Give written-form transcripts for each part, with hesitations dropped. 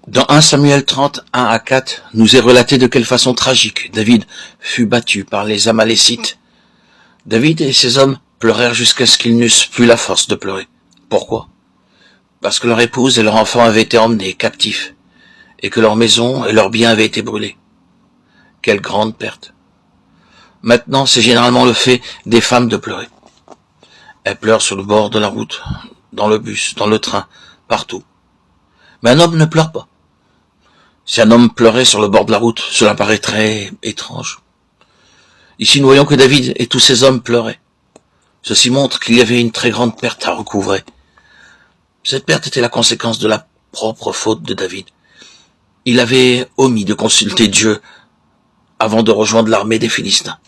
Dans 1 Samuel 30, 1 à 4, nous est relaté de quelle façon tragique David fut battu par les Amalécites. David et ses hommes pleurèrent jusqu'à ce qu'ils n'eussent plus la force de pleurer. Pourquoi? Parce que leur épouse et leur enfant avaient été emmenés captifs, et que leur maison et leurs biens avaient été brûlés. Quelle grande perte. Maintenant, c'est généralement le fait des femmes de pleurer. Elles pleurent sur le bord de la route, dans le bus, dans le train, partout. Mais un homme ne pleure pas. Si un homme pleurait sur le bord de la route, cela paraîtrait étrange. Ici, nous voyons que David et tous ses hommes pleuraient. Ceci montre qu'il y avait une très grande perte à recouvrer. Cette perte était la conséquence de la propre faute de David. Il avait omis de consulter Dieu avant de rejoindre l'armée des Philistins.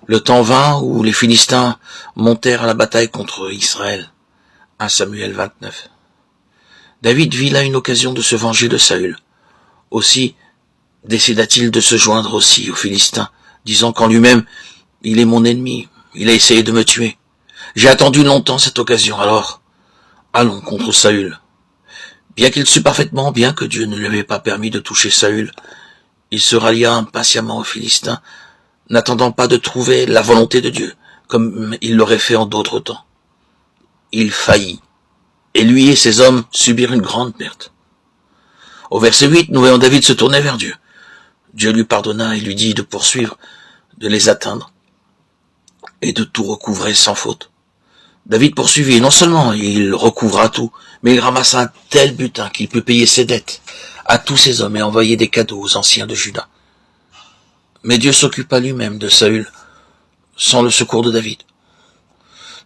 Le temps vint où les Philistins montèrent à la bataille contre Israël. 1 Samuel 29. David vit là une occasion de se venger de Saül. Aussi décida-t-il de se joindre aussi aux Philistins, disant qu'en lui-même, il est mon ennemi, il a essayé de me tuer. J'ai attendu longtemps cette occasion, alors allons contre Saül. Bien qu'il sût parfaitement bien que Dieu ne lui avait pas permis de toucher Saül, il se rallia impatiemment aux Philistins, n'attendant pas de trouver la volonté de Dieu, comme il l'aurait fait en d'autres temps. Il faillit, et lui et ses hommes subirent une grande perte. Au verset 8, nous voyons David se tourner vers Dieu. Dieu lui pardonna et lui dit de poursuivre, de les atteindre, et de tout recouvrer sans faute. David poursuivit, et non seulement il recouvra tout, mais il ramassa un tel butin qu'il put payer ses dettes à tous ses hommes et envoyer des cadeaux aux anciens de Juda. Mais Dieu s'occupa lui-même de Saül, sans le secours de David.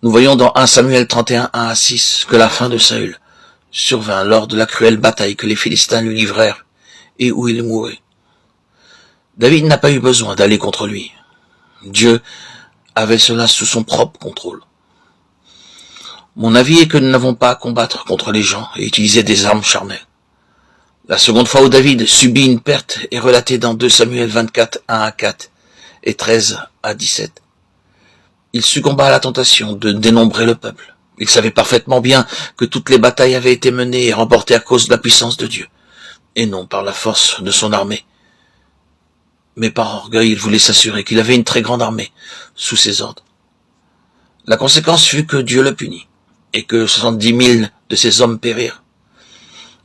Nous voyons dans 1 Samuel 31, 1 à 6, que la fin de Saül survint lors de la cruelle bataille que les Philistins lui livrèrent, et où il mourut. David n'a pas eu besoin d'aller contre lui. Dieu avait cela sous son propre contrôle. Mon avis est que nous n'avons pas à combattre contre les gens et utiliser des armes charnelles. La seconde fois où David subit une perte est relatée dans 2 Samuel 24, 1 à 4 et 13 à 17. Il succomba à la tentation de dénombrer le peuple. Il savait parfaitement bien que toutes les batailles avaient été menées et remportées à cause de la puissance de Dieu, et non par la force de son armée. Mais par orgueil, il voulait s'assurer qu'il avait une très grande armée sous ses ordres. La conséquence fut que Dieu le punit, et que 70 000 de ses hommes périrent.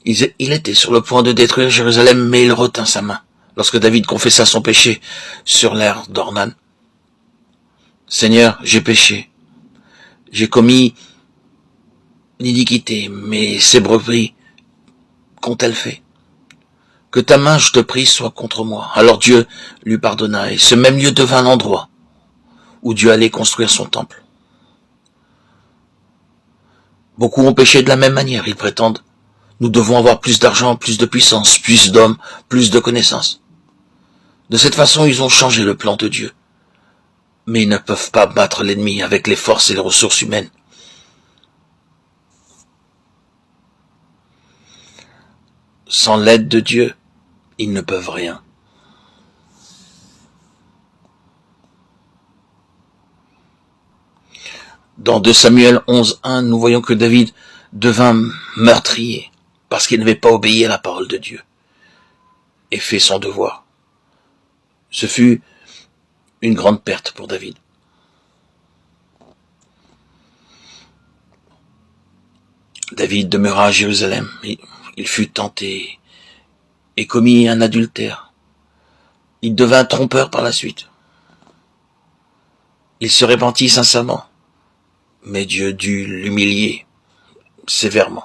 Il était sur le point de détruire Jérusalem, mais il retint sa main, lorsque David confessa son péché sur l'aire d'Ornan. Seigneur, j'ai péché. J'ai commis l'iniquité, mais ces brebis qu'ont-elles fait? Que ta main, je te prie, soit contre moi. Alors Dieu lui pardonna, et ce même lieu devint l'endroit où Dieu allait construire son temple. Beaucoup ont péché de la même manière, ils prétendent. Nous devons avoir plus d'argent, plus de puissance, plus d'hommes, plus de connaissances. De cette façon, ils ont changé le plan de Dieu. Mais ils ne peuvent pas battre l'ennemi avec les forces et les ressources humaines. Sans l'aide de Dieu, ils ne peuvent rien. Dans 2 Samuel 11.1, nous voyons que David devint meurtrier parce qu'il n'avait pas obéi à la parole de Dieu et fait son devoir. Ce fut une grande perte pour David. David demeura à Jérusalem. Il fut tenté et commit un adultère. Il devint trompeur par la suite. Il se repentit sincèrement, mais Dieu dut l'humilier sévèrement.